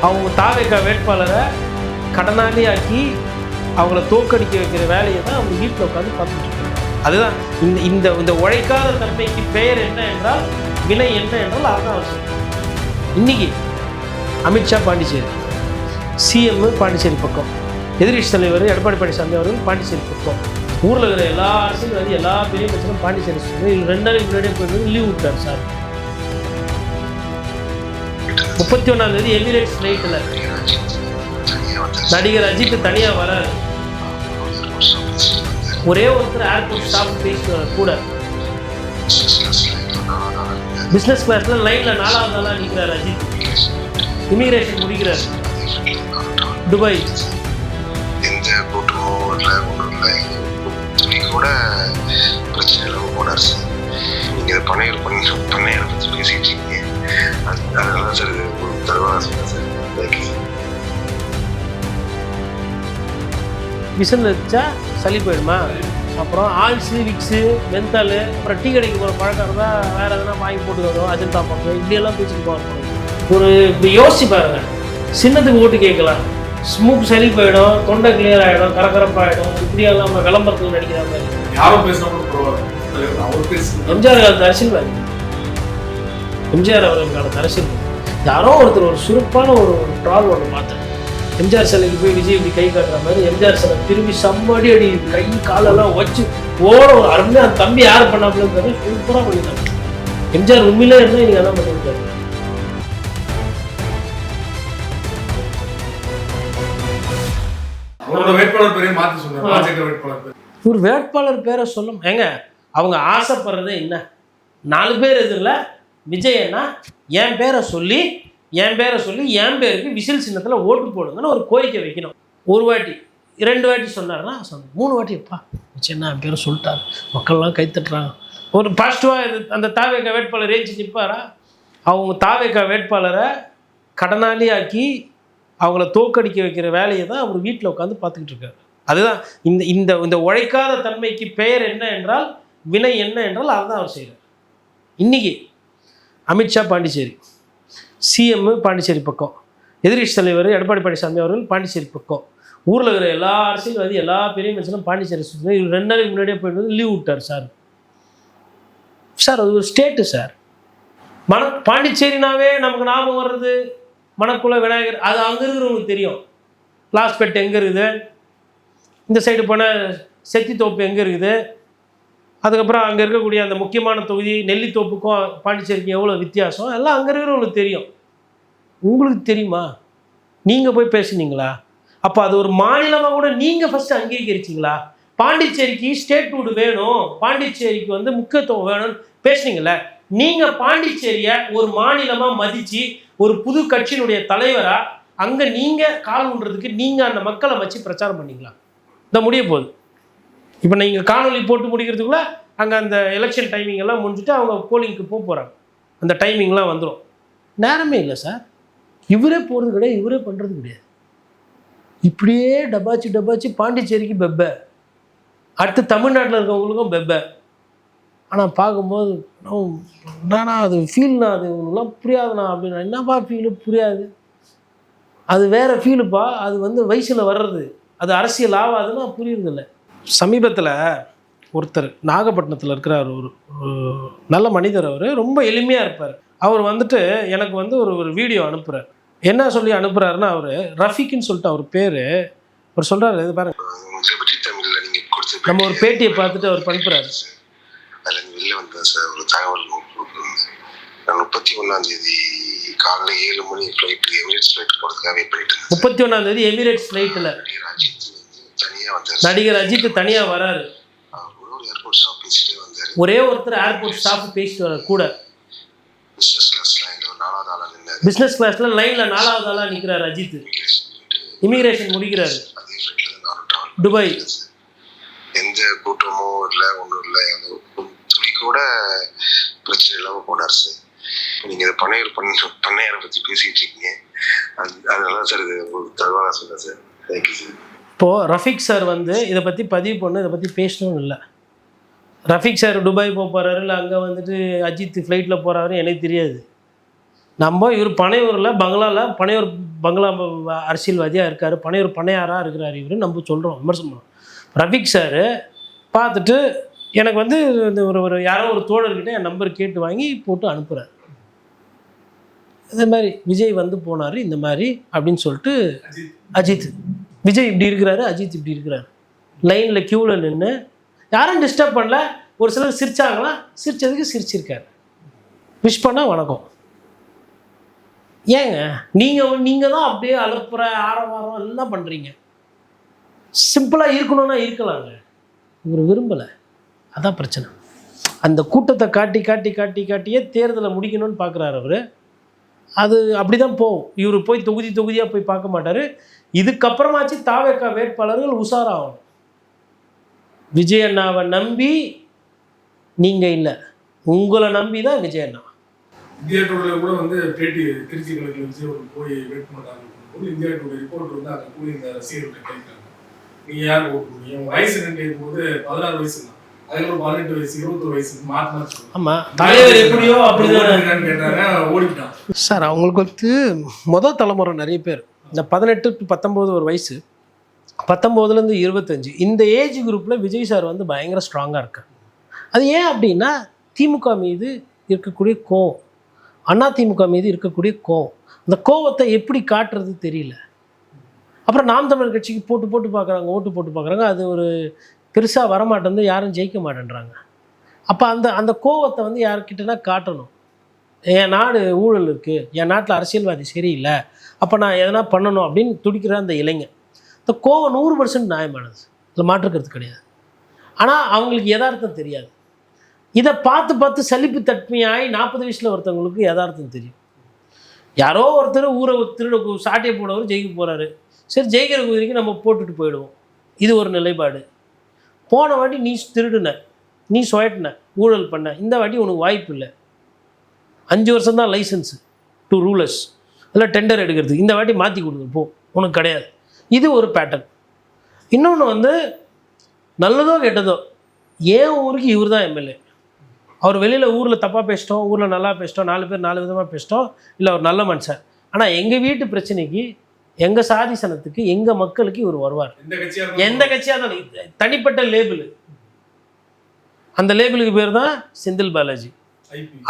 அவங்க தாவேக்கா வேட்பாளரை கடனாளி ஆக்கி அவங்கள தோற்கடிக்க வைக்கிற வேலையை தான் அவங்க வீட்டில் உட்காந்து பார்த்துட்டு இருக்காங்க. அதுதான் இந்த இந்த உழைக்காத தன்மைக்கு பெயர் என்ன என்றால், வினை என்ன என்றால் அதுதான் அவசியம். இன்னைக்கு அமித்ஷா பாண்டிச்சேரி, சிஎம் பாண்டிச்சேரி பக்கம், எதிர்கட்சி தலைவர் எடப்பாடி பழனிசாமி அவர்கள் பாண்டிச்சேரி பக்கம், ஊரில் இருக்கிற எல்லா அரசியல்வாதி எல்லா பெரிய பிரச்சனையும் பாண்டிச்சேரி சொல்லுங்கள். இது 2 நாளைக்கு முன்னாடியே போயிட்டு லீவ் விட்டார் சார். 31ஆம் தேதி எமிரேட்ஸ் ஃப்ளைட்டில் நடிகர் அஜித் தனியாக வராரு. ஒரே ஒருத்தர் ஏர்போர்ட் ஸ்டாஃப் பேசுவார் கூட. பிஸ்னஸ் கிளாஸ்ல லைனில் 4வது ஆளாக நிற்கிறார் அஜித். இமிகிரேஷன் முடிக்கிறார் துபாய். எந்த கூட்டமும் இல்லை, ஒன்றும் இல்லை, துணி கூட பிரச்சனை இல்லாமல் போனார் சார். நீங்கள் பண்ணையை பற்றி பேசிட்டு இருக்கீங்க. அதனால சார் ஒரு தருவாக சொன்னேன் சார். மிஷினில் வச்சா சளி போயிடுமா? அப்புறம் ஆல்ஸு, விக்ஸு, மென்தால், அப்புறம் டீ கடைக்கு போகிற பழக்கம் இருந்தால் வேறு எதனா வாங்கி போட்டு வரும், அஜந்தா பக்கம் இப்படியெல்லாம் பேசிட்டு போகிறோம். ஒரு இப்படி யோசிச்சு பாருங்க, சின்னத்துக்கு ஓட்டு கேட்கலாம், ஸ்மூக் சளி போயிடும், தொண்டை கிளியர் ஆகிடும், கரகரப்பாகிடும், இப்படியெல்லாம் நம்ம விளம்பரத்தில் நடிக்கிற மாதிரி. யாரும் பேசினா எம்ஜிஆர் காலத்து அரசியல்வாதி, எம்ஜிஆர் அவர்களுக்கான அரசியல். யாரோ ஒருத்தர் ஒரு சுருப்பான ஒரு ட்ரால் ஒன்று பார்த்தேன். எம்ஜிஆர் சிலைக்கு போய் விஜய் இப்படி கை காட்டுற மாதிரி எம்ஜிஆர் சிலை திரும்பி சம்மாடி அடி கை காலெல்லாம் வச்சு ஓட ஒரு அருமையாக அந்த தம்பி யார் பண்ணாப்புலன்னு சூப்பராக பண்ணிட்டாங்க. எம்ஜிஆர் உண்மையிலே இருந்தால் நீங்கள் அதான் பண்ணியிருக்காரு. வேட்பாளர் பேரையும் மாற்றி சொன்னார். பாஜக வேட்பாளர் பேர் ஒரு வேட்பாளர் பேரை சொல்லும். ஏங்க அவங்க ஆசைப்படுறதே என்ன? 4 பேர் எதிரில் விஜயன்னா என் பேரை சொல்லி என் பேருக்கு விசில் சின்னத்தில் ஓட்டு போடுங்கன்னு ஒரு கோரிக்கை வைக்கணும். 1 வாட்டி 2 வாட்டி சொன்னார்னா சொன்னேன், 3 வாட்டி எப்பா என்ன என் பேரை சொல்லிட்டார், மக்கள்லாம் கைத்தட்டுறாங்க. ஒரு பாசிட்டிவாக அந்த தாவேக்கா வேட்பாளர் ஏஞ்சி நிற்பாரா? அவங்க தாவேக்கா வேட்பாளரை கடனாளி ஆக்கி அவங்கள தோற்கடிக்க வைக்கிற வேலையை தான் அவர் வீட்டில் உட்காந்து பார்த்துக்கிட்டு இருக்காரு. அதுதான் இந்த இந்த உழைக்காத தன்மைக்கு பெயர் என்ன என்றால், வினை என்ன என்றால் அதுதான் அவர் செய்கிறார். இன்றைக்கி அமித்ஷா பாண்டிச்சேரி, சிஎம் பாண்டிச்சேரி பக்கம், எதிர்கட்சி தலைவர் எடப்பாடி பழனிசாமி அவர்கள் பாண்டிச்சேரி பக்கம், ஊரில் இருக்கிற எல்லா அரசியல்வாதி எல்லா பெரிய மனுஷனும் பாண்டிச்சேரி சொல்லுங்கள். இது 2 நாளைக்கு முன்னாடியே போயிட்டு லீவ் விட்டார் சார். சார் அது ஒரு ஸ்டேட்டு சார். பாண்டிச்சேரினாவே நமக்கு ஞாபகம் வர்றது மணக்குள விநாயகர். அது அங்கே இருக்கிறவங்களுக்கு தெரியும். லாஸ்பேட் எங்கே இருக்குது, இந்த சைடு போனால் செத்தித்தோப்பு எங்கே இருக்குது, அதுக்கப்புறம் அங்கே இருக்கக்கூடிய அந்த முக்கியமான தொகுதி நெல்லித்தோப்புக்கும் பாண்டிச்சேரிக்கும் எவ்வளோ வித்தியாசம் எல்லாம் அங்கே இருக்கிறவங்களுக்கு தெரியும். உங்களுக்கு தெரியுமா? நீங்கள் போய் பேசுனீங்களா? அப்போ அது ஒரு மாநிலமாக கூட நீங்கள் ஃபஸ்ட்டு அங்கீகரிச்சிங்களா? பாண்டிச்சேரிக்கு ஸ்டேட்ஹுட் வேணும், பாண்டிச்சேரிக்கு முக்கியத்துவம் வேணும்னு பேசுனீங்களே. நீங்கள் பாண்டிச்சேரியை ஒரு மாநிலமாக மதித்து ஒரு புது கட்சியினுடைய தலைவராக அங்கே நீங்கள் கால் ஊன்றதுக்கு நீங்கள் அந்த மக்களை வச்சு பிரச்சாரம் பண்ணிங்களா? இந்த முடிய போகுது. இப்போ நீங்கள் காணொலி போட்டு முடிக்கிறதுக்குள்ளே அங்கே அந்த எலெக்ஷன் டைமிங் எல்லாம் முடிஞ்சுட்டு அவங்க போலிங்க்கு போகிறாங்க. அந்த டைமிங்லாம் வந்துடும். நேரமே இல்லை சார். இவரே போகிறது கிடையாது, இவரே பண்ணுறது கிடையாது. இப்படியே டபாச்சு பாண்டிச்சேரிக்கு பெப்பை, அடுத்து தமிழ்நாட்டில் இருக்கவங்களுக்கும் பெப்பை. ஆனால் பார்க்கும்போது நானா அது ஃபீல்னா அது இவங்களாம் புரியாதுண்ணா அப்படின்னா என்னப்பா ஃபீலு புரியாது, அது வேறு ஃபீலுப்பா, அது வயசில் வர்றது, அது அரசியல் ஆகாதுன்னா புரியுறதில்ல. சமீபத்தில் ஒருத்தர் நாகப்பட்டினத்தில் இருக்கிறார், ஒரு நல்ல மனிதர், அவர் ரொம்ப எளிமையாக இருப்பார். அவர் எனக்கு ஒரு வீடியோ அனுப்புகிறார். என்ன சொல்லி அனுப்புகிறாருன்னா, அவர் ரஃபீக்குன்னு சொல்லிட்டு அவர் பேர். அவர் சொல்கிறாரு, இது பாருங்க, நம்ம ஒரு பேட்டியை பார்த்துட்டு அவர் அனுப்புகிறாரு. அதில் வெளில வந்தேன் சார், ஒரு தகவல் 31ஆம் தேதி காலைல 7 மணி ஃப்ளைட்டு எமிரேட்ஸ் ஃப்ளைட் போகிறதுக்காக வெயிட் பண்ணிட்டு இருந்தேன். 31ஆம் தேதி எமிரேட்ஸ் ஃப்ளைட்டில் நடிகர் அஜித் தனியாக வராரு. ஏர்போர்ட் ஸ்டாஃப் பேசிட்டே வந்தார். ஒரே ஒருத்தர் ஏர்போர்ட் ஸ்டாஃப் பேசிட்டு வர கூட. பிஸ்னஸ் கிளாஸ்ல 4வது ஆளாக நின்னார். பிஸ்னஸ் கிளாஸில் லைனில் 4வது ஆளாக நிற்கிறார் அஜித். இமிகிரேஷன் முடிக்கிறாரு அதே ஃப்ளைட்டில் நானும் ட்ராவல் துபாய். எந்த கூட்டமும் இல்லை, ஒன்றும் இல்லை, துணி கூட பிரச்சனை இல்லாமல் போனார் சார். நீங்கள் இதை பண்ணையாரை பற்றி பேசிகிட்டு இருக்கீங்க. அதனால சார் இது ஒரு தகவலாக சொன்னேன் சார். Thank you sir. இப்போது ரஃபீக் சார் இதை பற்றி பதிவு பண்ண, இதை பற்றி பேசணும்னு இல்லை. ரஃபீக் சார் துபாய் போகிறாரு, இல்லை அங்கே அஜித் ஃப்ளைட்டில் போகிறாரு எனக்கு தெரியாது. நம்ம இவர் பனையூரில் பங்களாவில் பனையூர் பங்களா அரசியல்வாதியாக இருக்கார், பண்ணையாராக இருக்கிறார் இவர் நம்ம சொல்கிறோம், விமர்சனம் பண்ணுறோம். ரஃபீக் சார் பார்த்துட்டு எனக்கு வந்து இந்த ஒரு யாரோ ஒரு தோழர்கிட்ட என் நம்பர் கேட்டு வாங்கி போட்டு அனுப்புகிறார். இந்த மாதிரி விஜய் வந்து போனார் இந்த மாதிரி அப்படின்னு சொல்லிட்டு அஜித், விஜய் இப்படி இருக்கிறாரு, அஜித் இப்படி இருக்கிறாரு, லைனில் க்யூவில் நின்று யாரும் டிஸ்டர்ப் பண்ணல. ஒரு சிலர் சிரிச்சாங்களா, சிரிச்சதுக்கு சிரிச்சிருக்காரு, விஷ் பண்ணால் வணக்கம். ஏங்க நீங்கள் தான் அப்படியே அலப்புற ஆரவாரம் எல்லாம் பண்ணுறீங்க. சிம்பிளாக இருக்கணும்னா இருக்கலாங்க, இவர் விரும்பலை, அதான் பிரச்சனை. அந்த கூட்டத்தை காட்டி காட்டி காட்டி காட்டியே தேர்தலை முடிக்கணும்னு பார்க்குறாரு அவர். அது அப்படி தான் போகும். இவர் போய் தொகுதியாக போய் பார்க்க மாட்டார். இதுக்கப்புறமாச்சு தாவேக்கா வேட்பாளர்கள் உஷாராகணும். விஜய் அண்ணாவை நம்பி நீங்கள் இல்லை, உங்களை நம்பி தான் விஜய் அண்ணா. இந்தியா டுடேல கூட வந்து பேட்டி திருச்சி கலெக்டர் விஜய் போய் வேட்புமனு போது இந்தியா டுடே ரிப்போர்ட் வந்து அங்கே போய் இந்த ரசிகர்கிட்ட கேட்குறாங்க, நீங்கள் யார் ஓட்டு போடுவீங்க, உங்கள் வயசு என்னன்னு கேட்கும்போது 16 வயசு தான், அதுக்கப்புறம் 18 வயசு 21 வயசு மாற்றி ஆமாம் தலைவர் எப்படியோ அப்படிதான் கேட்டாங்க, ஓடிட்டான். சார் அவங்களுக்கு வந்து முதல் தலைமுறை நிறைய பேர் இந்த 18 to 19 ஒரு வயசு, 19லேருந்து 25 இந்த ஏஜ் குரூப்பில் விஜய் சார் வந்து பயங்கர ஸ்ட்ராங்காக இருக்கார். அது ஏன் அப்படின்னா திமுக மீது இருக்கக்கூடிய கோவம், அண்ணா திமுக மீது இருக்கக்கூடிய கோவம், அந்த கோவத்தை எப்படி காட்டுறது தெரியல. அப்புறம் நாம் தமிழர் கட்சிக்கு போட்டு பார்க்குறாங்க, ஓட்டு போட்டு பார்க்குறாங்க, அது ஒரு பெருசாக வரமாட்டேந்து, யாரும் ஜெயிக்க மாட்டேன்றாங்க. அப்போ அந்த கோவத்தை வந்து யார்கிட்டனா காட்டணும். என் நாடு ஊழல் இருக்குது, என் நாட்டில் அரசியல்வாதி சரியில்லை, அப்போ நான் எதனா பண்ணணும் அப்படின்னு துடிக்கிற அந்த இளைஞன். இந்த கோவம் 100% நியாயமானது, இதில் மாற்றுக்கிறது கிடையாது. ஆனால் அவங்களுக்கு யதார்த்தம் தெரியாது. இதை பார்த்து சலிப்பு தன்மையாகி 40 வயசில் ஒருத்தவங்களுக்கு யதார்த்தம் தெரியும். யாரோ ஒருத்தர் ஊரை திருட சாட்டையை போடவர் ஜெயிக்க போகிறாரு, சரி ஜெயிக்கிற குதிரைக்கு நம்ம போட்டுட்டு போயிடுவோம், இது ஒரு நிலைப்பாடு. போன வாட்டி நீ திருடுன, நீ சுயட்டின, ஊழல் பண்ண, இந்த வாட்டி உனக்கு வாய்ப்பு இல்லை, 5 வருஷம் தான் லைசன்ஸு டு ரூலர்ஸ், இல்லை டெண்டர் எடுக்கிறது, இந்த வாட்டி மாற்றி கொடுங்க போ, உனக்கு கிடையாது. இது ஒரு பேட்டர்ன். இன்னொன்று வந்து நல்லதோ கெட்டதோ ஏன் ஊருக்கு இவர் தான் எம்எல்ஏ. அவர் வெளியில் ஊரில் தப்பாக பேசிட்டோம், ஊரில் நல்லா பேசிட்டோம், 4 பேர் 4 விதமாக பேசிட்டோம், இல்லை அவர் நல்ல மனுஷன். ஆனால் எங்கள் வீட்டு பிரச்சனைக்கு, எங்கள் சாதி சனத்துக்கு, எங்கள் மக்களுக்கு இவர் வருவார். எந்த கட்சியாக இருந்தாலும் தனிப்பட்ட லேபிள், அந்த லேபிளுக்கு பேர் தான் செந்தில் பாலாஜி,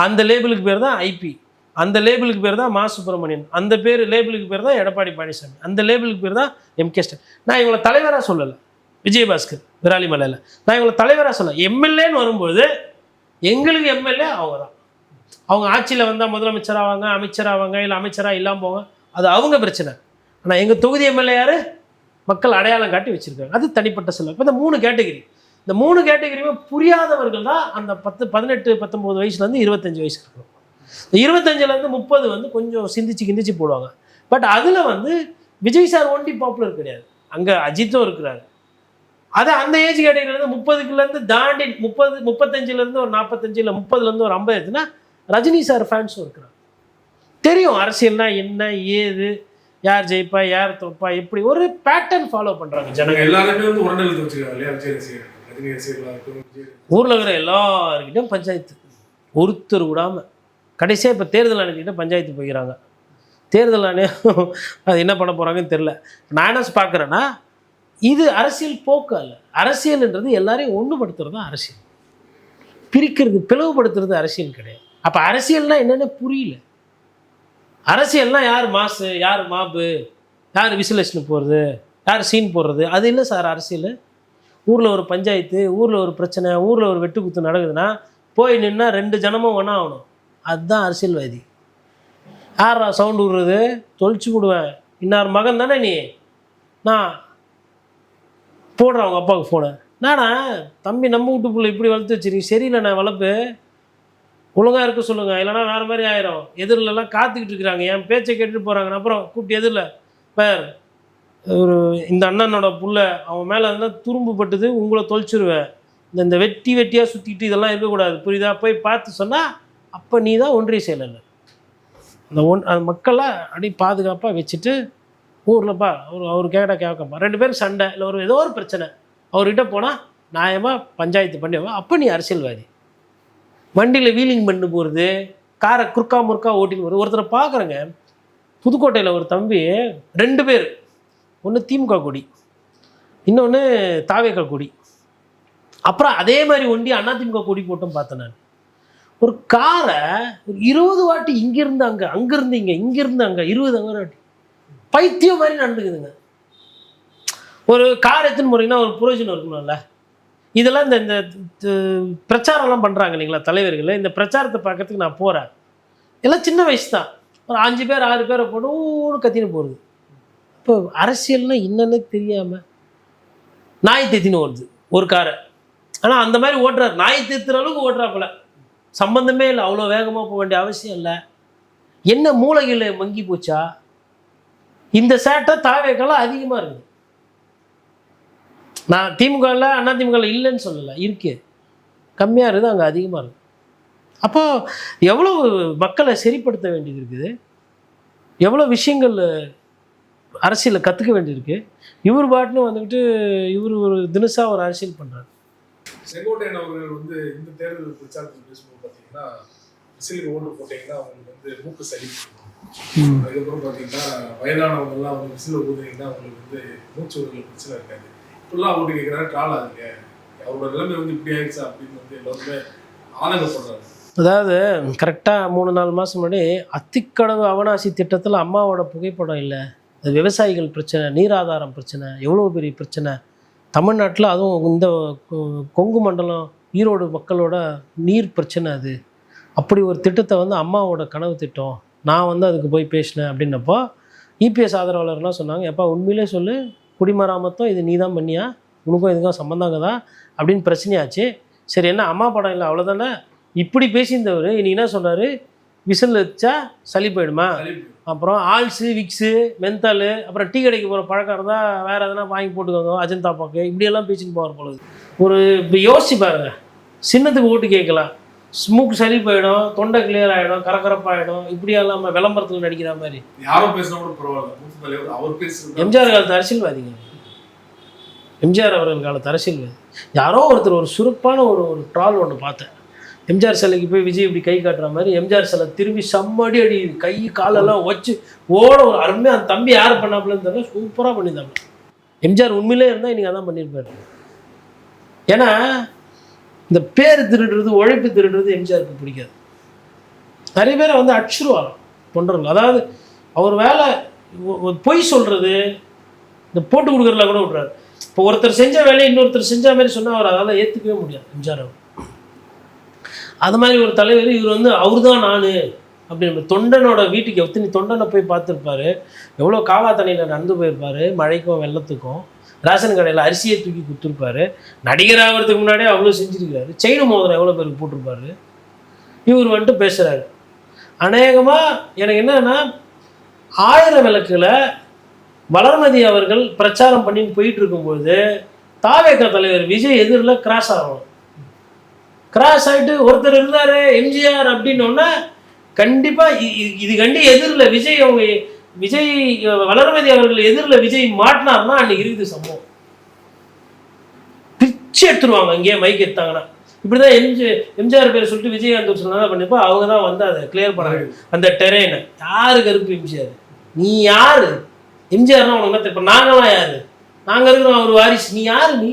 அந்த லேபிளுக்கு பேர் தான் ஐபி, அந்த லேபிளுக்கு பேர் தான் மா சுப்பிரமணியன், அந்த லேபிளுக்கு பேர் தான் எடப்பாடி பழனிசாமி, அந்த லேபிளுக்கு பேர் தான் எம்கே ஸ்டாலின். நான் இவங்களை தலைவராக சொல்லலை, விஜயபாஸ்கர் விராலிமலையில் நான் இவங்களை தலைவராக சொல்லலை. எம்எல்ஏன்னு வரும்போது எங்களுக்கு எம்எல்ஏ அவங்க தான். அவங்க ஆட்சியில் வந்தால் முதலமைச்சர் ஆவாங்க, அமைச்சர் ஆவாங்க, இல்லை அமைச்சராக இல்லாமல் போவாங்க, அது அவங்க பிரச்சனை. ஆனால் எங்கள் தொகுதி எம்எல்ஏ யார், மக்கள் அடையாளம் காட்டி வச்சுருக்காங்க, அது தனிப்பட்ட செல்வம். இப்போ இந்த 3 கேட்டகரி, இந்த 3 கேட்டகரியுமே புரியாதவர்கள் தான் அந்த 18, 19 வயசுலேருந்து 25 வயசு இருக்கணும். இந்த 25லேருந்து 30 வந்து கொஞ்சம் சிந்திச்சு போடுவாங்க. பட் அதில் வந்து விஜய் சார் ஒண்டி பாப்புலர் கிடையாது, அங்கே அஜித்தும் இருக்கிறாரு. அது அந்த ஏஜ் கேட்டகரியிலேருந்து 30லேருந்து தாண்டி 30, 35லேருந்து ஒரு 45, இல்லை 30லேருந்து ஒரு 50 எடுத்துன்னா ரஜினி சார் ஃபேன்ஸும் இருக்கிறாங்க. தெரியும் அரசியல்னா என்ன ஏது, யார் ஜெயிப்பா யார் தோப்பா, எப்படி ஒரு பேட்டர்ன் ஃபாலோ பண்ணுறாங்க ஜனங்க. எல்லாருமே வந்து உடனே வச்சுருக்காங்க. ஊரில் இருக்கிற எல்லாருக்கிட்டையும் பஞ்சாயத்து, ஒருத்தர் விடாமல். கடைசியாக இப்போ தேர்தல் ஆணையர்கிட்ட பஞ்சாயத்து போய்க்கிறாங்க. தேர்தல் ஆணையம் அது என்ன பண்ண போகிறாங்கன்னு தெரில. நான் என்ன பார்க்குறேன்னா, இது அரசியல் போக்கு அல்ல. அரசியல்ன்றது எல்லாரையும் ஒன்றுபடுத்துறது தான் அரசியல், பிரிக்கிறது பிளவுபடுத்துறது அரசியல் கிடையாது. அப்போ அரசியல்னால் என்னென்ன புரியல. அரசியல்னால் யார் மாசு, யார் மாபு, யார் விசிலேஷன் போடுறது, யார் சீன் போடுறது, அது இல்லை சார் அரசியல். ஊரில் ஒரு பஞ்சாயத்து, ஊரில் ஒரு பிரச்சனை, ஊரில் ஒரு வெட்டுக்குத்து நடக்குதுன்னா போய் நின்னா 2 ஜனமும் ஒன்றா ஆகணும், அதுதான் அரசியல்வாதி. யாரா சவுண்டு விடுறது, தொலைச்சி விடுவேன், இன்னார் மகன் தானே நீ, நான் போடுறேன் அவங்க அப்பாவுக்கு ஃபோனை, நானா தம்பி நம்ம வீட்டுக்குள்ளே இப்படி வளர்த்து வச்சிருக்கீங்க, சரியில்லை நான் வளர்ப்பு, ஒழுங்காக இருக்க சொல்லுங்கள், இல்லைனா வேறு மாதிரி ஆயிரும். எதிரிலலாம் காத்துக்கிட்டு இருக்கிறாங்க, என் பேச்சை கேட்டுட்டு போகிறாங்க. அப்புறம் கூப்பிட்டு எதிரில் பேர் ஒரு இந்த அண்ணனோட புள்ள, அவன் மேலே இருந்தால் துரும்பு பட்டுது, உங்களை தொலைச்சிருவேன், இந்த வெட்டியாக சுற்றிக்கிட்டு இதெல்லாம் இருக்கக்கூடாது, புரியுதா, போய் பார்த்து சொன்னால் அப்போ நீ தான் ஒன்றிய செயலர். அந்த மக்களாக அப்படி பாதுகாப்பாக வச்சுட்டு ஊரில்ப்பா அவர் கேட்கப்பா 2 பேரும் சண்டை, இல்லை ஒரு ஏதோ ஒரு பிரச்சனை, அவர்கிட்ட போனால் நியாயமாக பஞ்சாயத்து பண்ணுவேன், அப்போ நீ அரசியல்வாதி. வண்டியில் வீலிங் பண்ணி போகிறது, காரை குறுக்கா முறுக்கா ஓட்டின்னு போகிறது. ஒருத்தரை பார்க்குறேங்க, புதுக்கோட்டையில் ஒரு தம்பி 2 பேர், ஒன்று திமுக கொடி, இன்னொன்று தாவேக கொடி. அப்புறம் அதே மாதிரி ஒண்டி அதிமுக கொடி போட்டும் பார்த்தேன் நான். ஒரு காரை ஒரு 20 வாட்டி இங்கிருந்து அங்கே, அங்கிருந்து இங்கே, இங்கிருந்து அங்கே 20 அங்கே வாட்டி பைத்தியம் மாதிரி நடந்துக்குதுங்க. ஒரு கார் எத்தனை முறைன்னா ஒரு புரோஜனம் இருக்கணும்ல. இதெல்லாம் இந்த பிரச்சாரம்லாம் பண்ணுறாங்க இல்லைங்களா தலைவர்கள், இந்த பிரச்சாரத்தை பார்க்கறதுக்கு நான் போகிறேன். எல்லாம் சின்ன வயசு தான், ஒரு 5 பேர் 6 பேரை போட்டு ஊன்னு கத்தின்னு போகிறது. இப்போ அரசியல்னா என்னன்னு தெரியாமல் நாய் தேத்தின்னு ஓடுது ஒரு காரை. ஆனால் அந்த மாதிரி ஓட்டுறாரு, நாய் தேத்துற அளவுக்கு ஓட்டுறாப்புல. சம்பந்தமே இல்லை, அவ்வளோ வேகமாக போக வேண்டிய அவசியம் இல்லை. என்ன மூளைகளை மங்கி போச்சா? இந்த சேட்டை தாவேக்கெல்லாம் அதிகமாக இருக்குது. நான் திமுகவில் அதிமுகவில் இல்லைன்னு சொல்லலை, இருக்கு, கம்மியாக இருக்குது, அங்கே அதிகமாக இருக்குது. அப்போது எவ்வளோ மக்களை சரிப்படுத்த வேண்டியது இருக்குது, எவ்வளோ விஷயங்கள் அரசியலில் கற்றுக்க வேண்டியிருக்கு. இவர் பாட்டுன்னு வந்துக்கிட்டு இவர் ஒரு தினசாக ஒரு அரசியல் பண்ணுறாரு. செங்கோட்டையன் அவர்கள் வந்து இந்த தேர்தல் பிரச்சாரத்தில் பேசும்போது பார்த்தீங்கன்னா, அரசியலுக்கு ஓட்டு போட்டீங்கன்னா அவங்களுக்கு வந்து மூக்கு சளி, அதுக்கப்புறம் பார்த்தீங்கன்னா வயதானவங்கெல்லாம் அவங்க விசில் ஊதுனீங்கன்னா அவங்களுக்கு வந்து மூச்சு விடுதல் பிரச்சனை இருக்காது. இப்பெல்லாம் அவங்கள்ட்ட கேட்குறாங்க ட்ரால் ஆகுங்க, அவரோட நிலைமை வந்து இப்படி ஆயிடுச்சா அப்படின்னு வந்து எல்லாருமே ஆதங்கப்படுறாங்க. அதாவது கரெக்டாக 3-4 மாதம் முன்னாடி அத்திக்கடவு அவனாசி திட்டத்தில் அம்மாவோட புகைப்படம் இல்லை. அது விவசாயிகள் பிரச்சனை, நீராதாரம் பிரச்சனை, எவ்வளோ பெரிய பிரச்சனை தமிழ்நாட்டில். அதுவும் இந்த கொங்கு மண்டலம் ஈரோடு மக்களோட நீர் பிரச்சனை. அது அப்படி ஒரு திட்டத்தை வந்து அம்மாவோட கனவு திட்டம், நான் வந்து அதுக்கு போய் பேசினேன் அப்படின்னப்போ இபிஎஸ் ஆதரவாளர்லாம் சொன்னாங்க, எப்பா உண்மையிலே சொல்லு, குடிமராமத்தம் இது நீ தான் பண்ணியா, உனக்கும் இதுக்கும் சம்மந்தாங்கதா அப்படின்னு பிரச்சனையாச்சு. சரி என்ன அம்மா படம் இல்லை அவ்வளோதானே, இப்படி பேசியிருந்தவர் இன்னைக்கு என்ன சொன்னார், விசில் வச்சா சளி போயிடுமா, அப்புறம் ஆல்ஸு விக்ஸு மென்தால், அப்புறம் டீ கடைக்கு போகிற பழக்கம் இருந்தால் வேறு எதனா வாங்கி போட்டுக்கோங்க அஜந்தா பாக்கு, இப்படியெல்லாம் பேசின்னு போகிற போகுது. ஒரு இப்போ யோசிச்சு பாருங்க, சின்னத்துக்கு ஓட்டு கேட்கலாம், ஸ்மூக் சளி போயிடும், தொண்டை கிளியர் ஆகிடும், கரகரப்பாகிடும், இப்படியெல்லாம் விளம்பரத்தில் நடிக்கிற மாதிரி. யாரும் பேசினா கூட பரவாயில்ல, அவர் பேசுறது. எம்ஜிஆர் காலத்து அரசியல்வாதிங்க, எம்ஜிஆர் அவர்கள் காலத்து அரசியல்வாதி. யாரோ ஒருத்தர் ஒரு சுருப்பான ஒரு ட்ரால் ஒன்று பார்த்தேன், எம்ஜிஆர் சிலைக்கு போய் விஜய் இப்படி கை காட்டுற மாதிரி எம்ஜிஆர் சிலை திரும்பி செம்மடி அடி, கை காலெல்லாம் வச்சு ஓட ஒரு அருமையாக. அந்த தம்பி யார் பண்ணாப்புலன்னு தெரியல, சூப்பராக பண்ணியிருந்தாங்க. எம்ஜிஆர் உண்மையிலே இருந்தால் இன்றைக்கி அதான் பண்ணியிருப்பார். ஏன்னா இந்த பேர் திருடுறது, உழைப்பு திருடுறது எம்ஜிஆருக்கு பிடிக்காது. நிறைய பேரை வந்து அடிச்சிருவாங்க தொண்டர்கள். அதாவது அவர் வேலை பொய் சொல்கிறது, இந்த போட்டு கொடுக்குறதுல கூட விட்றாரு. இப்போ ஒருத்தர் செஞ்ச வேலையை இன்னொருத்தர் செஞ்ச மாதிரி சொன்னால் அவர் அதால் ஏற்றுக்கவே முடியாது எம்ஜிஆர் அவர். அது மாதிரி ஒரு தலைவர் இவர் வந்து அவர் தான் நான் அப்படின்னு தொண்டனோட வீட்டுக்கு எத்தனை தொண்டனை போய் பார்த்துருப்பாரு, எவ்வளோ காவா தண்ணியில் நடந்து போயிருப்பார், மழைக்கும் வெள்ளத்துக்கும், ரேஷன் கடையில் அரிசியை தூக்கி கொடுத்துருப்பாரு, நடிகர் ஆகிறதுக்கு முன்னாடியே அவ்வளோ செஞ்சுருக்காரு, செயின் மோதிரம் எவ்வளோ பேருக்கு போட்டிருப்பாரு. இவர் வந்துட்டு பேசுகிறாரு. அநேகமாக எனக்கு என்னன்னா, 1000 விளக்கில் வளர்மதி அவர்கள் பிரச்சாரம் பண்ணி போயிட்டு இருக்கும்போது தாவேக தலைவர் விஜய் எதிரில் கிராஸ் ஆகணும். கிராஸ் ஆகிட்டு ஒருத்தர் இருந்தார் எம்ஜிஆர் அப்படின்னோன்னா கண்டிப்பாக இது கண்டி எதிரில் விஜய், அவங்க விஜய் வளர்மதி அவர்கள் எதிரில் விஜய் மாட்டினார்னா அன்றைக்கி இருக்குது சம்பவம். பிச்சு எடுத்துருவாங்க அங்கேயே மைக் எடுத்தாங்கன்னா. இப்படி தான் எம்ஜிஆர் பேர் சொல்லிட்டு விஜயகாந்த் சொன்னா பண்ணிப்போ அவங்க தான் வந்து அதை கிளியர் பண்ணாங்க அந்த டெரெயினை. யாரு கருப்பு எம்ஜிஆர், நீ யார், எம்ஜிஆர்னா உனக்கு தான் தெரியும், நாங்களாம் யார், நாங்கள் இருக்கிறோம் அவர் வாரிசு, நீ யார் நீ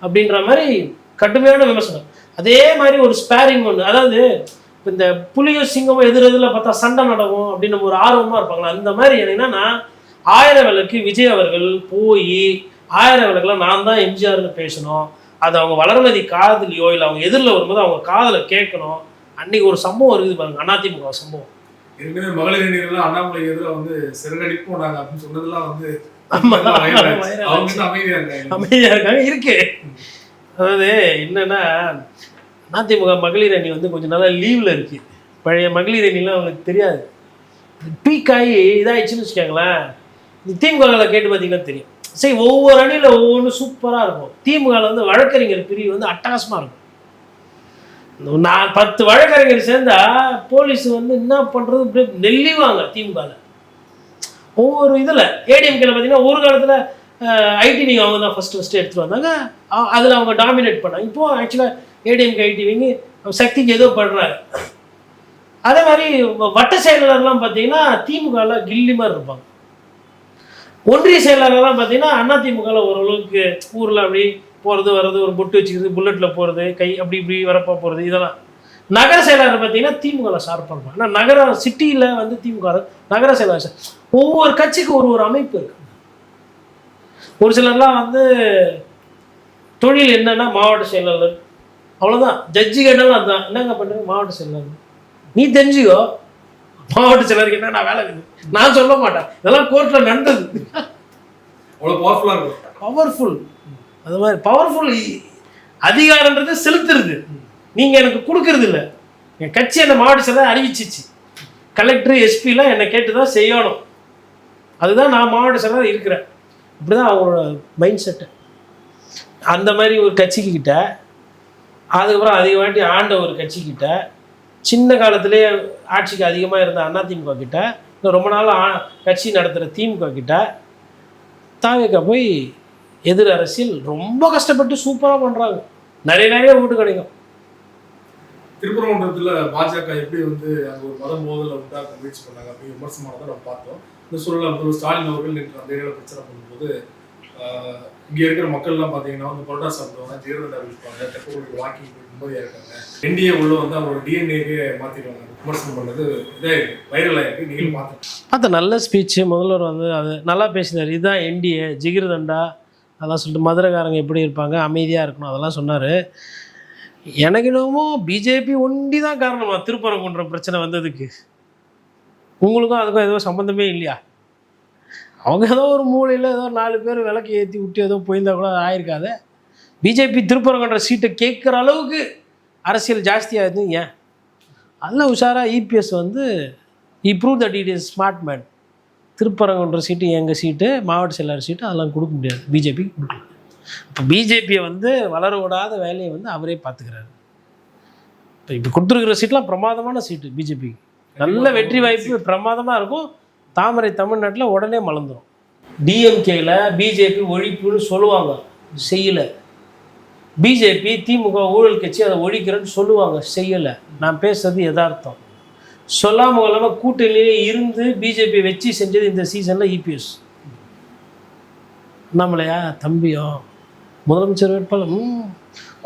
அப்படின்ற மாதிரி கடுமையான விமர்சனம். அதே மாதிரி ஒரு ஸ்பேரிங் ஒன்று, அதாவது இப்போ இந்த புலியோ சிங்கமோ எதிரில் பார்த்தா சண்டை நடக்கும் அப்படின்னு நம்ம ஒரு ஆர்வமாக இருப்பாங்களா, அந்த மாதிரி என்னன்னா 1000 விளக்கு விஜய் அவர்கள் போய் 1000 விளக்குல நான் தான் எம்ஜிஆர்னு பேசணும், அது அவங்க வளர்மதி காதலியோ இல்லை அவங்க எதிரில் வரும்போது அவங்க காதலை கேட்கணும். அன்னைக்கு ஒரு சம்பவம் இருக்குது பாருங்க, அதிமுக சம்பவம். ஏற்கனவே மகளிர் அணிகள்லாம் அண்ணாமலை எதிராக வந்து சிறகடிப்போம் நாங்கள் அப்படின்னு சொன்னதெல்லாம் வந்து அமைதியாக இருக்காங்க இருக்கு. அதாவது என்னன்னா, அதிமுக மகளிர் அணி வந்து கொஞ்சம் நாளாக லீவில் இருக்குது. பழைய மகளிர் அணிலாம் அவங்களுக்கு தெரியாது. பீக் ஆகி இதாகிடுச்சுன்னு வச்சுக்கோங்களேன். திமுகவில் கேட்டு பார்த்தீங்கன்னா தெரியும். சரி, ஒவ்வொரு அணியில் ஒவ்வொன்றும் சூப்பராக இருக்கும். திமுகவில் வந்து வழக்கறிஞர் பிரிவு வந்து அட்டகாசமாக இருக்கும். நான் 10 வழக்கறிஞர் சேர்ந்தா போலீஸ் வந்து என்ன பண்ணுறது இப்படி நெல்லிவாங்க. திமுகவில் ஒவ்வொரு இதில் ஏடிஎம்கேல பார்த்தீங்கன்னா ஒரு காலத்தில் ஐடிவிங்க அவங்க தான் ஃபஸ்ட்டு எடுத்துகிட்டு வந்தாங்க, அதில் அவங்க டாமினேட் பண்ணாங்க. இப்போது ஆக்சுவலாக ஏடிஎம்கே ஐடிவிங்க சக்திக்கு ஏதோ பண்ணுறாங்க. அதே மாதிரி வட்ட செயலாளர்லாம் பார்த்தீங்கன்னா திமுகவில் கில்லி மாதிரி இருப்பாங்க. ஒன்றிய செயலாளர்லாம் பார்த்தீங்கன்னா அதிமுகவில் ஓரளவுக்கு ஊரில் அப்படி போகிறது வர்றது, ஒரு பொட்டு வச்சுக்கிறது, புல்லட்டில் போகிறது, கை அப்படி இப்படி வரப்போ போகிறது, இதெல்லாம். நகர செயலாளர் பார்த்தீங்கன்னா திமுகவில் ஷார்ப்பாக இருப்பாங்க. ஆனால் நகர சிட்டியில் வந்து திமுக நகர செயலாளர் ஒவ்வொரு கட்சிக்கு ஒரு அமைப்பு இருக்கு. ஒரு சிலர்லாம் வந்து தொழில் என்னன்னா மாவட்ட செயலாளர், அவ்வளோதான். ஜட்ஜி கேட்டாலும் அதுதான், என்னங்க பண்ணுறது மாவட்ட செயலாளர், நீ தெரிஞ்சுக்கோ மாவட்ட செயலருக்கு என்ன நான் வேலை இருக்குது, நான் சொல்ல மாட்டேன், இதெல்லாம் கோர்ட்டில் நடந்தது. அவ்வளோ பவர்ஃபுல்லாக இருக்கும். பவர்ஃபுல், அது மாதிரி பவர்ஃபுல் அதிகாரன்றது செலுத்துறது, நீங்கள் எனக்கு கொடுக்கறது இல்லை. என் கட்சி என்னை மாவட்ட செயலர் அறிவிச்சிச்சு, கலெக்டர் எஸ்பிலாம் என்னை கேட்டு தான் செய்யணும், அதுதான் நான் மாவட்ட செயலர் இருக்கிறேன். இப்படி தான் அவங்களோட மைண்ட் செட்டு. அந்த மாதிரி ஒரு கட்சிக்கிட்ட, அதுக்கப்புறம் அதிகமாட்டி ஆண்ட ஒரு கட்சிக்கிட்ட, சின்ன காலத்திலே ஆட்சிக்கு அதிகமாக இருந்த அதிமுக கிட்ட, இல்லை ரொம்ப நாள் கட்சி நடத்துகிற திமுக கிட்ட தாவேக்கா போய் எதிர் அரசியல் ரொம்ப கஷ்டப்பட்டு சூப்பராக பண்ணுறாங்க. நிறைய ஓட்டு கிடைக்கும். திருப்பரங்குன்றத்தில் பாஜக எப்படி வந்து அங்கே ஒரு மத மோதலை உண்டாக்க முயற்சி பண்ணாங்க அப்படிங்கிற விமர்சனத்தை நம்ம பார்த்தோம். இந்த சூழலில் முதல்வர் ஸ்டாலின் அவர்கள் நேற்று அந்த ஏரியாவில் பிரச்சனை பண்ணும்போது இங்கே இருக்கிற மக்கள்லாம் பார்த்தீங்கன்னா வந்து பரோட்டா சாப்பிடுவாங்க, ஜீரதண்டா விழிப்பாங்க, தெப்பகுடிக்கு வாக்கிங் போய் நிம்மதியாக இருக்காங்க. என்டிஏ உள்ள வந்து அவங்களோட டிஎன்ஏக்கு மாற்றிடுவாங்க. விமர்சனம் பண்ணது இதே வைரலாக இருக்குது. நீங்கள் பார்த்த நல்ல ஸ்பீச்சு. முதல்வர் வந்து அது நல்லா பேசினார். இதுதான் என்டிஏ, ஜிகிர்தண்டா அதெல்லாம் சொல்லிட்டு மதுரைக்காரங்க எப்படி இருப்பாங்க, அமைதியாக இருக்கணும், அதெல்லாம் சொன்னார். எனக்கு என்னமோ பிஜேபி ஒண்டி தான் காரணமா திருப்பரங்குன்றம் பிரச்சனை வந்ததுக்கு. உங்களுக்கும் அதுக்கும் ஏதோ சம்மந்தமே இல்லையா? அவங்க ஏதோ ஒரு மூலையில் ஏதோ 4 பேர் விளக்கு ஏற்றி விட்டு ஏதோ போயிருந்தா கூட ஆயிருக்காது. பிஜேபி திருப்பரங்குன்ற சீட்டை கேட்குற அளவுக்கு அரசியல் ஜாஸ்தியாகுது. ஏன் அதெல்லாம் உஷாராக இபிஎஸ் வந்து prove that it is smart man. திருப்பரங்குன்ற சீட்டு எங்கள் சீட்டு, மாவட்ட செயலாளர் சீட்டு அதெல்லாம் கொடுக்க முடியாது, பிஜேபி கொடுக்கல. இப்போ பிஜேபியை வந்து வளர விடாத வேலையை வந்து அவரே பார்த்துக்கிறாரு. இப்போ கொடுத்துருக்கிற சீட்லாம் பிரமாதமான சீட்டு, பிஜேபிக்கு நல்ல வெற்றி வாய்ப்பு பிரமாதமாக இருக்கும். தாமரை தமிழ்நாட்டில் உடனே மலர்ந்துடும். டிஎம்கேல பிஜேபி ஒழிப்புன்னு சொல்லுவாங்க, செய்யலை. பிஜேபி திமுக ஊழல் கட்சி அதை ஒழிக்கிறேன்னு சொல்லுவாங்க, செய்யலை. நான் பேசுறது யதார்த்தம். சொல்லாமல் இல்லாமல் கூட்டணியிலே இருந்து பிஜேபி வச்சு செஞ்சது இந்த சீசனில் இபிஎஸ். நம்மளையா தம்பியோ முதலமைச்சர் வேட்பாளர்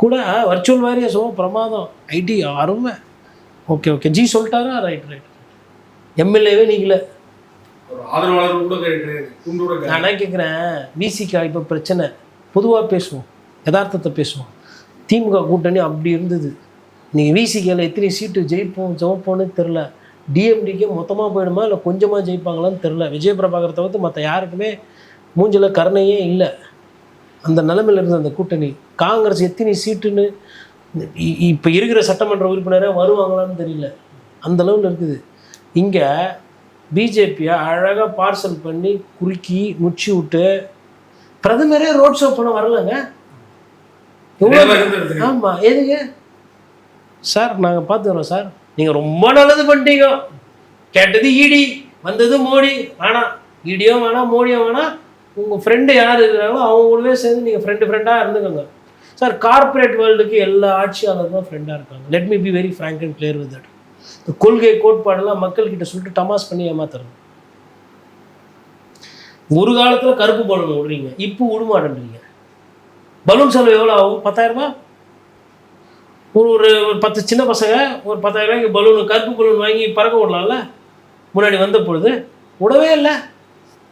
கூட வர்ச்சுவல் வாரியர்ஸோ பிரமாதம், ஐடி அருமை, ஓகே ஜி சொல்லிட்டாரா, ரைட் எம்எல்ஏவே நீங்களே நான் கேட்குறேன். விசிகா இப்போ பிரச்சனை, பொதுவாக பேசுவோம், யதார்த்தத்தை பேசுவோம். திமுக கூட்டணி அப்படி இருந்தது. நீங்கள் விசிகாவில் எத்தனை சீட்டு ஜெயிப்போன்னு தெரில. டிஎம்டிக்கே மொத்தமாக போயிடுமா இல்லை கொஞ்சமாக ஜெயிப்பாங்களான்னு தெரில. விஜயபிரபாகர் தவிர்த்து மற்ற யாருக்குமே மூஞ்சில் கருணையே இல்லை. அந்த நிலைமையில் இருந்த அந்த கூட்டணி. காங்கிரஸ் எத்தனை சீட்டுன்னு இப்போ இருக்கிற சட்டமன்ற உறுப்பினராக வருவாங்களான்னு தெரியல, அந்த அளவில் இருக்குது. இங்கே பிஜேபியை அழகாக பார்சல் பண்ணி குறுக்கி முச்சி விட்டு பிரதமரே ரோட் ஷோ பண்ண வரலங்க. ஆமாம், எதுங்க சார், நாங்கள் பார்த்துக்கிறோம் சார், நீங்கள் ரொம்ப நல்லது பண்ணிட்டீங்க. கேட்டது இடி, வந்தது மோடி. வேணாம், இடியோ வேணாம், மோடியோ வேணாம், உங்கள் ஃப்ரெண்டு யார் இருக்கிறாங்களோ அவங்க கூடவே சேர்ந்து நீங்கள் ஃப்ரெண்டாக இருந்துக்கோங்க சார். கார்பரேட் வேர்ல்டுக்கு எல்லா ஆட்சியாளர்களும் ஃப்ரெண்டாக இருக்காங்க. Let me be very frank and clear with that. இந்த கொள்கை கோட்பாடெல்லாம் மக்கள்கிட்ட சொல்லிட்டு டமாஸ் பண்ணி ஏமாத்துறது. ஒரு காலத்தில் கருப்பு பலூன் விடுறீங்க, இப்போ விடுமாட்டேன்றீங்க. பலூன் செலவு எவ்வளோ ஆகும்? 10,000 ரூபா. ஒரு 10 சின்ன பசங்க ஒரு 10,000 ரூபாய்க்கு பலூன், கருப்பு பலூன் வாங்கி பறக்க விடலாம்ல. முன்னாடி வந்த பொழுது விடவே இல்லை,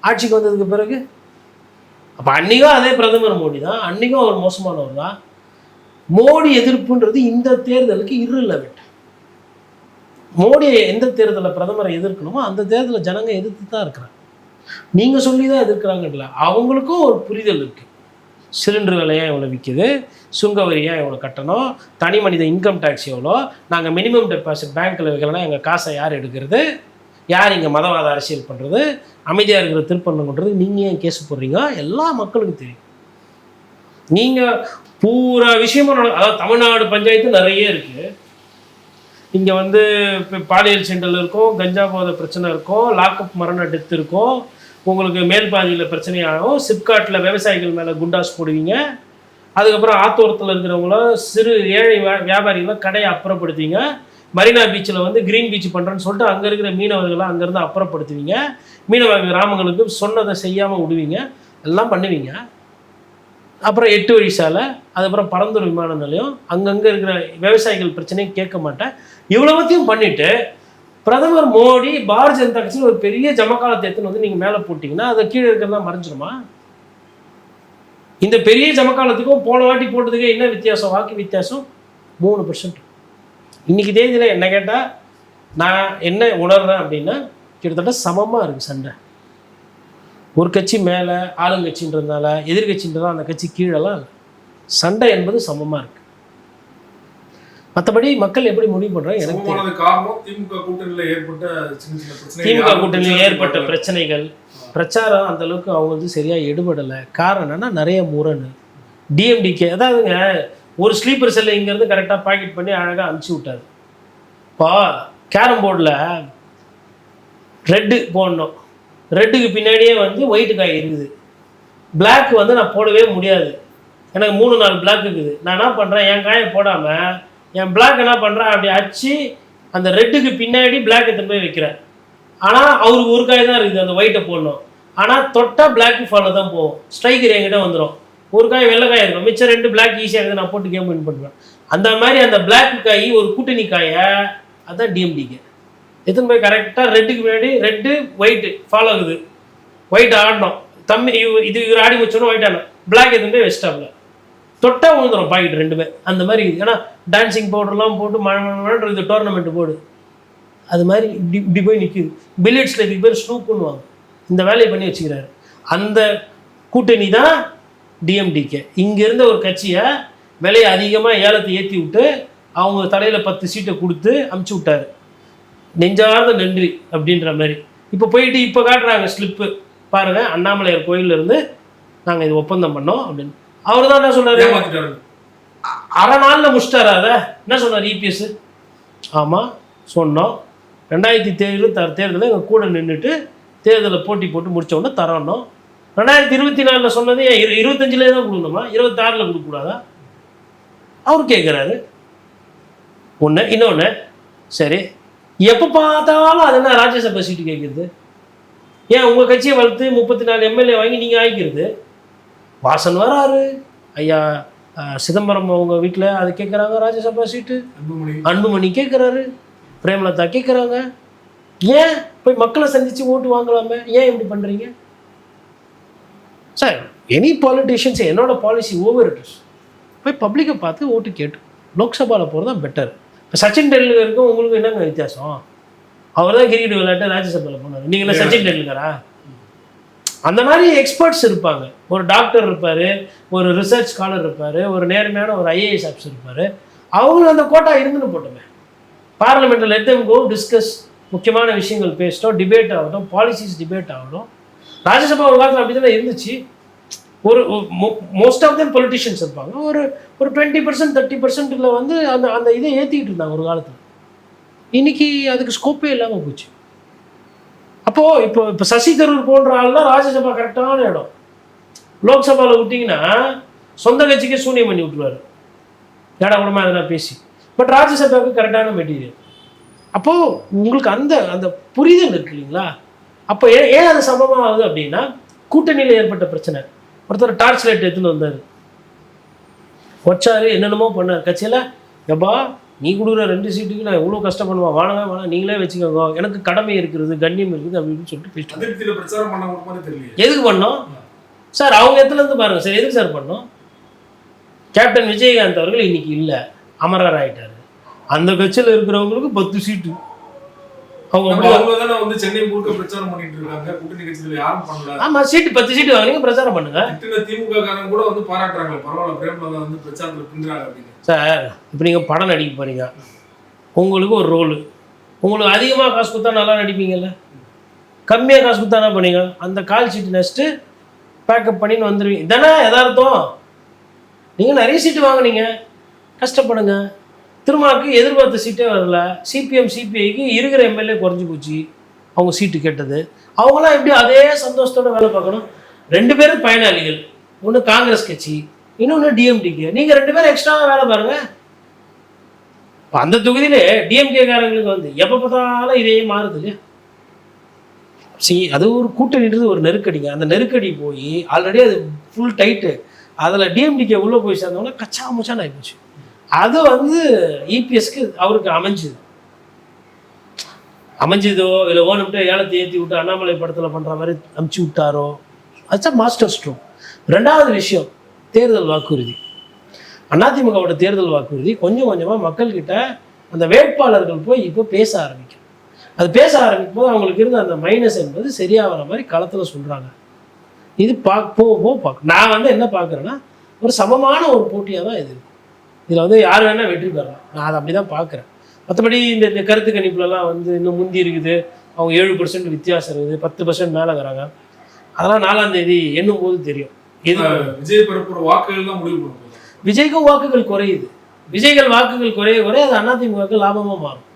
ஆட்சிக்கு வந்ததுக்கு பிறகு. அப்போ அன்றைக்கும் அதே பிரதமர் மோடி தான், அன்றைக்கும் அவர் மோசமானவர் தான். மோடி எதிர்ப்புன்றது இந்த தேர்தலுக்கு irrelevant. மோடியை எந்த தேர்தலில் பிரதமரை எதிர்க்கணுமோ அந்த தேர்தலில் ஜனங்க எதிர்த்து தான் இருக்கிறாங்க. நீங்கள் சொல்லி தான் எதிர்க்கிறாங்கல்ல, அவங்களுக்கும் ஒரு புரிதல் இருக்குது. சிலிண்டர் விலையாக எவ்வளோ விற்கிது, சுங்க வரியாக எவ்வளோ கட்டணும், தனி மனித இன்கம் டேக்ஸ் எவ்வளோ, நாங்கள் மினிமம் டெபாசிட் பேங்க்கில் வைக்கலன்னா எங்கள் காசை யார் எடுக்கிறது, யார் இங்கே மதவாத அரசியல் பண்ணுறது, அமைதியாக இருக்கிற திருப்பரங்குன்றது நீங்கள் ஏன் கேஸ் போடுறீங்க, எல்லா மக்களுக்கும் தெரியும். நீங்கள் பூரா விஷயமும் அதாவது தமிழ்நாடு பஞ்சாயத்து நிறைய இருக்குது. இங்கே வந்து இப்போ பாலியல் செண்டல் இருக்கும், கஞ்சா போதை பிரச்சனை இருக்கும், லாக்அப் மரண டெத் இருக்கும், உங்களுக்கு மேல் பாதியில் பிரச்சனையாகும், சிப்காட்டில் விவசாயிகள் மேலே குண்டாஸ் போடுவீங்க, அதுக்கப்புறம் ஆத்தோரத்தில் இருக்கிறவங்கள சிறு ஏழை வியாபாரிகளை கடையை அப்புறப்படுத்துவீங்க. மரீனா பீச்சில் வந்து க்ரீன் பீச் பண்ணுறேன்னு சொல்லிட்டு அங்கே இருக்கிற மீனவர்களை அங்கேருந்து அப்புறப்படுத்துவீங்க, மீனவ கிராமங்களுக்கு சொன்னதை செய்யாமல் விடுவீங்க, எல்லாம் பண்ணுவீங்க. அப்புறம் 8 வழி சாலை, அதுக்கப்புறம் பரந்தூர் விமான நிலையம், அங்கங்கே இருக்கிற விவசாயிகள் பிரச்சனையும் கேட்க மாட்டேன். இவ்வளவுத்தையும் பண்ணிவிட்டு பிரதமர் மோடி பாரதிய ஜனதா கட்சியில் ஒரு பெரிய ஜமக்காலத்தை எடுத்துன்னு வந்து நீங்கள் மேலே போட்டிங்கன்னா அதை கீழே இருக்கிறதா மறைஞ்சிருமா? இந்த பெரிய ஜமக்காலத்துக்கும் போன வாட்டி போட்டதுக்கு என்ன வித்தியாசம்? வாக்கு வித்தியாசம் 3%. இன்னைக்கு தேதியில் என்ன கேட்டால் நான் என்ன உணர்றேன் அப்படின்னா கிட்டத்தட்ட சமமாக இருக்குது சண்டை. ஒரு கட்சி மேலே ஆளுங்கட்சின்றதுனால எதிர்கட்சின்றதால அந்த கட்சி கீழெல்லாம் இல்லை. சண்டை என்பது சமமாக இருக்குது. மற்றபடி மக்கள் எப்படி முடிவு பண்ணுறாங்க எனக்கு திமுக கூட்டணியில் ஏற்பட்ட பிரச்சனைகள், பிரச்சாரம் அந்த அளவுக்கு அவங்க வந்து சரியாக எடுபடலை. காரணம் என்னன்னா நிறைய முரண். டிஎம்டிகே அதாவதுங்க ஒரு ஸ்லீப்பர் செல்லை இங்கேருந்து கரெக்டாக பாக்கெட் பண்ணி அழகாக அனுப்பிச்சி விட்டாரு. இப்போ கேரம் போர்டில் ரெட்டு போடணும், ரெட்டுக்கு பின்னாடியே வந்து ஒயிட்டு காய் இருக்குது, பிளாக் வந்து நான் போடவே முடியாது, எனக்கு 3-4 பிளாக் இருக்குது. நான் என்ன பண்ணுறேன், என் காயை போடாமல் என் பிளாக் என்ன பண்ணுறேன் அப்படி அடிச்சு அந்த ரெட்டுக்கு பின்னாடி பிளாக் எடுத்து போய் வைக்கிறேன். ஆனால் அவருக்கு ஒரு காய் தான் இருக்குது அந்த ஒயிட்டை போடணும். ஆனால் தொட்டால் பிளாக்கு ஃபாலோ தான் போகும், ஸ்ட்ரைக்கர் என்கிட்ட வந்துடும். ஒரு காய் வெள்ளை காய் இருக்கும், மிச்சம் 2 பிளாக் ஈஸியாக இருக்குது, நான் போட்டு கேம் வின் பண்ணுவேன். அந்த மாதிரி அந்த பிளாக் காய் ஒரு கூட்டணி காயை அதுதான் டிஎம்டிக்கு எத்தனை போய் கரெக்டாக ரெட்டுக்கு முன்னாடி ரெட்டு ஒயிட்டு ஃபாலோ ஆகுது. ஒயிட் ஆடணும் தம்பி, இது இவர் ஆடி முடிச்சோன்னா ஒயிட் ஆடணும், பிளாக் எதுவும் போய் வெஸ்டாப்ல தொட்டா விழுந்துடும் பாக்கெட் 2 அந்த மாதிரி. ஏன்னா டான்சிங் பவுடர்லாம் போட்டு மழை டோர்னமெண்ட் போடு, அது மாதிரி இப்படி இப்படி போய் நிற்கிது. பில்லியட்ஸில் இதுக்கு பேர் ஸ்னூப் பண்ணுவாங்க, இந்த வேலையை பண்ணி வச்சுக்கிறாரு. அந்த கூட்டணி தான் டிஎம்டிகே. இங்கேருந்த ஒரு கட்சியை விலையை அதிகமாக ஏலத்தை ஏற்றி விட்டு அவங்க தலையில் 10 சீட்டை கொடுத்து அமுச்சு விட்டாரு. நெஞ்சார்ந்த நன்றி அப்படின்ற மாதிரி. இப்போ போயிட்டு இப்போ காட்டுறாங்க ஸ்லிப்பு பாருங்கள், அண்ணாமலையார் கோயிலிருந்து நாங்கள் இது ஒப்பந்தம் பண்ணோம் அப்படின்னு. அவர் தான் என்ன சொன்னார், அரை நாளில் முடிச்சிட்டாரு. அதை என்ன சொன்னார் இபிஎஸ்? ஆமாம் சொன்னோம், 2007 தேர்தலில் எங்கள் கூட நின்றுட்டு தேர்தலில் போட்டி போட்டு முடித்த உடனே தரணும். 2024 சொன்னது 25 தான் கொடுக்கணுமா, 26 கொடுக்கக்கூடாதா? அவர் கேட்குறாரு ஒன்று. இன்னொன்று, சரி எப்போ பார்த்தாலும் அது என்ன ராஜ்யசபா சீட்டு கேட்குறது? ஏன் உங்கள் கட்சியை வளர்த்து 34 எம்எல்ஏ வாங்கி நீங்கள் ஆகிக்கிறது? வாசன் வராரு, ஐயா சிதம்பரம் அவங்க வீட்டில் அது கேட்குறாங்க ராஜ்யசபா சீட்டு, அன்புமணி கேட்குறாரு, பிரேமலதா கேட்குறாங்க. ஏன் போய் மக்களை சந்தித்து ஓட்டு வாங்கலாமே, ஏன் இப்படி பண்ணுறீங்க சார்? எனி பாலிட்டிஷியன்ஸ் என்னோட பாலிசி ஓவர் இட்ஸ், போய் பப்ளிக்கை பார்த்து ஓட்டு கேட்டு லோக்சபாவில் போகிறது தான் பெட்டர். இப்போ சச்சின் டெண்டுல்கருக்கும் உங்களுக்கு என்னங்க வித்தியாசம்? அவர் தான் கிரிக்கெட் விளையாட்டு ராஜ்யசபாவில் போனார், நீங்கள் என்ன சச்சின் டெண்டுல்கரா? அந்த மாதிரி எக்ஸ்பர்ட்ஸ் இருப்பாங்க. ஒரு டாக்டர் இருப்பார், ஒரு ரிசர்ச் ஸ்காலர் இருப்பார், ஒரு நேர்மையான ஒரு ஐஏஎஸ் ஆஃபீஸர் இருப்பார். அவங்களும் அந்த கோட்டா இருந்துன்னு போட்டோமே. பார்லிமெண்ட்டில் லெட் தெம் கோ டிஸ்கஸ், முக்கியமான விஷயங்கள் பேசிட்டோம், டிபேட் ஆகட்டும், பாலிசிஸ் டிபேட் ஆகட்டும். ராஜ்யசபா ஒரு காலத்தில் அப்படி தானே இருந்துச்சு. ஒரு மோஸ்ட் ஆஃப் தெம் பொலிட்டிஷியன்ஸ் இருப்பாங்க, ஒரு 20% 30% வந்து அந்த அந்த இதை ஏற்றிக்கிட்டு இருந்தாங்க ஒரு காலத்தில். இன்னைக்கு அதுக்கு ஸ்கோப்பே இல்லாமல் போச்சு. அப்போது இப்போ சசி தரூர் போன்ற ஆள் தான் ராஜ்யசபா கரெக்டான இடம். லோக்சபாவில் விட்டிங்கன்னா சொந்த கட்சிக்கே சூனியம் பண்ணி விட்டுருவார், ஏடா கூடமா எதனா பேசி. பட் ராஜ்யசபாவுக்கு கரெக்டான மெட்டீரியல். அப்போது உங்களுக்கு அந்த அந்த புரிதல் இருக்கு இல்லைங்களா? அப்போ ஏன் அது சமமாக ஆகுது அப்படின்னா கூட்டணியில் ஏற்பட்ட பிரச்சனை. ஒருத்தர் டார்ச் லைட் எடுத்துன்னு வந்தார், வச்சாரு, என்னென்னமோ பண்ணார் கட்சியில். எப்பா நீ கொடுக்குற 2 சீட்டுக்கு நான் எவ்வளோ கஷ்டப்படுவேன், வாங்க நீங்களே வச்சுக்கோங்க, எனக்கு கடமை இருக்கிறது, கண்ணியம் இருக்குது அப்படின்னு சொல்லிட்டு பேசிட்டு எதுக்கு பண்ணோம் சார்? அவங்க இடத்துலேருந்து பாருங்கள் சார், எதுக்கு சார் பண்ணோம்? கேப்டன் விஜயகாந்த் அவர்கள் இன்னைக்கு இல்லை, அமரர் ஆகிட்டார். அந்த கட்சியில் இருக்கிறவங்களுக்கு 10 சீட்டு. அவங்க சென்னை முழுக்க பிரச்சாரம் பண்ணிட்டு இருக்காங்க, கூட்டணி கட்சியில யாரும் பண்ணல. ஆமா, சீட்டு 10 சீட்டு வாங்குறீங்க, பிரச்சாரம் பண்ணுங்க. திமுக காரங்க கூட வந்து பாராட்டுறாங்க, பரவாயில்ல பிரேமலதா வந்து பிரச்சாரத்தில் பின்றாங்க அப்படின்னு. சார் இப்போ நீங்கள் படம் நடிக்க போறீங்க, உங்களுக்கு ஒரு ரோலு, உங்களுக்கு அதிகமாக காசு கொடுத்தா நல்லா நடிப்பீங்கல்ல, கம்மியாக காசு கொடுத்தா என்ன பண்ணீங்க? அந்த கால் சீட்டு நெக்ஸ்ட்டு பேக்கப் பண்ணின்னு வந்துடுவீங்க தானே எதார்த்தம். நீங்கள் நிறைய சீட்டு வாங்கினீங்க, கஷ்டப்படுங்க. திருமாவுக்கு எதிர்பார்த்த சீட்டே வரல, சிபிஎம் சிபிஐக்கு இருக்கிற எம்எல்ஏ குறைஞ்சி போச்சு, அவங்க சீட்டு கேட்டது. அவங்களாம் எப்படி அதே சந்தோஷத்தோடு வேலை பார்க்கணும்? 2 பேரும் பயனாளிகள், ஒன்று காங்கிரஸ் கட்சி, இன்னொன்று டிஎம்டிக்கு. நீங்கள் 2 பேரும் எக்ஸ்ட்ராவாக வேலை பாருங்கள். அந்த தொகுதியிலே டிஎம்கே காரங்களுக்கு வந்து எப்போ பார்த்தாலும் இதே மாறுது இல்லையா? அது ஒரு கூட்டணின்றது ஒரு நெருக்கடிங்க. அந்த நெருக்கடி போய் ஆல்ரெடி அது ஃபுல் டைட்டு, அதில் டிஎம்டிகே உள்ளே போய் சேர்ந்தவங்கன்னா கச்சா முச்சான்னு ஆகிப்போச்சு. அது வந்து இபிஎஸ்க்கு அவருக்கு அமைஞ்சதோ இல்லை ஓனுட்டு ஏலத்தை ஏற்றி விட்டு அண்ணாமலை படத்தில் பண்ணுற மாதிரி அமுச்சு விட்டாரோ, அதுதான் மாஸ்டர் ஸ்ட்ரோக். ரெண்டாவது விஷயம், தேர்தல் வாக்குறுதி. அதிமுகவோட தேர்தல் வாக்குறுதி கொஞ்சம் கொஞ்சமாக மக்கள்கிட்ட அந்த வேட்பாளர்கள் போய் இப்போ பேச ஆரம்பிக்கும். அது பேச ஆரம்பிக்கும் போது அவங்களுக்கு இருந்த அந்த மைனஸ் என்பது சரியாகிற மாதிரி களத்தில் சொல்கிறாங்க. இது பார்க்க நான் வந்து என்ன பார்க்குறேன்னா, ஒரு சமமான ஒரு போட்டியாக தான் இது இருக்கும். இதில் வந்து யார் வேணால் வெற்றி பெறலாம். நான் அதை அப்படி தான் பார்க்குறேன். மற்றபடி இந்த கருத்து கணிப்புலலாம் வந்து இன்னும் முந்தி இருக்குது, அவங்க 7% வித்தியாசம் இருக்குது, 10% மேலே இருக்கிறாங்க. அதெல்லாம் 4ஆம் தேதி எண்ணும் போது தெரியும். விஜய் பரப்புற வாக்குகள் தான் முடிவு பண்ணுவோம். விஜய்க்கும் வாக்குகள் குறையுது. வாக்குகள் குறைய அது அதிமுகவுக்கு லாபமாக மாறும்.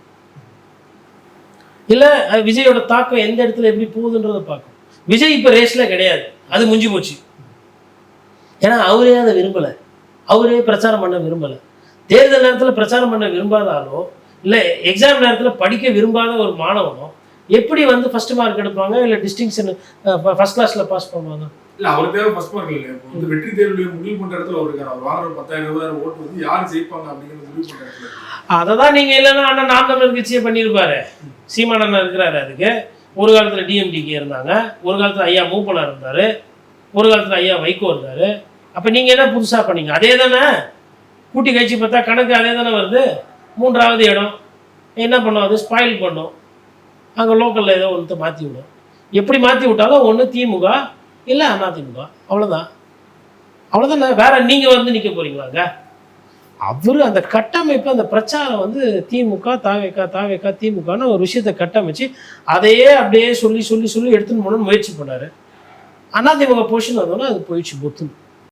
இல்லை விஜயோட தாக்கம் எந்த இடத்துல எப்படி போகுதுன்றதை பார்க்கும். விஜய் இப்போ ரேஸில் கிடையாது, அது முடிஞ்சு போச்சு. ஏன்னா அவரே அதை விரும்பலை, அவரே பிரச்சாரம் பண்ண விரும்பலை. தேர்தல் நேரத்தில் பிரச்சாரம் பண்ண விரும்பாதாலோ இல்லை எக்ஸாம் நேரத்தில் படிக்க விரும்பாத ஒரு மாணவனோ எப்படி வந்து ஃபர்ஸ்ட் மார்க் எடுப்பாங்க, இல்லை டிஸ்டிங்ஷன் ஃபர்ஸ்ட் கிளாஸில் பாஸ் பண்ணுவாங்க? இல்லை அவர் தேவை ஃபர்ஸ்ட் மார்க் இல்லை. இப்போ வெற்றி தேர்வில் முடிவு பண்ணுற இடத்துல அவர் இருக்கார். அவர் வாங்குற 10,000-20,000 ஓட்டு வந்து யார் ஜெயிப்பாங்க அப்படிங்கிறது முடிவு பண்ணுற இடத்துல. அதை தான் நீங்கள் இல்லைன்னா அண்ணா நாம் தமிழர் கட்சியை பண்ணியிருப்பாரு. சீமானண்ணா இருக்கிறாரு. அதுக்கு ஒரு காலத்தில் டிஎம்டிகே இருந்தாங்க, ஒரு காலத்தில் ஐயா மூப்பனா இருந்தார், ஒரு காலத்தில் ஐயா வைகோ இருந்தார். அப்போ நீங்கள் என்ன புதுசாக பண்ணீங்க? அதே தானே கூட்டி கழிச்சு பார்த்தா கணக்கு அதே தானே வருது. 3ஆவது இடம் என்ன பண்ணும், அது ஸ்பாயில் பண்ணும். அங்கே லோக்கலில் ஏதோ ஒன்று மாற்றி விடும். எப்படி மாற்றி விட்டாலும் ஒன்று திமுக இல்லை அதிமுக, அவ்வளோதானே. வேற நீங்கள் வந்து நிற்க போகிறீங்களாங்க? அவர் அந்த கட்டமைப்பு, அந்த பிரச்சாரம் வந்து திமுக தாவேக்கா திமுகன்னு ஒரு விஷயத்தை கட்டமைச்சு அதையே அப்படியே சொல்லி எடுத்துன்னு போகணும்னு முயற்சி பண்ணார். அதிமுக பொசிஷன் வந்தோன்னா அது போயிடுச்சு பொத்துன்னு.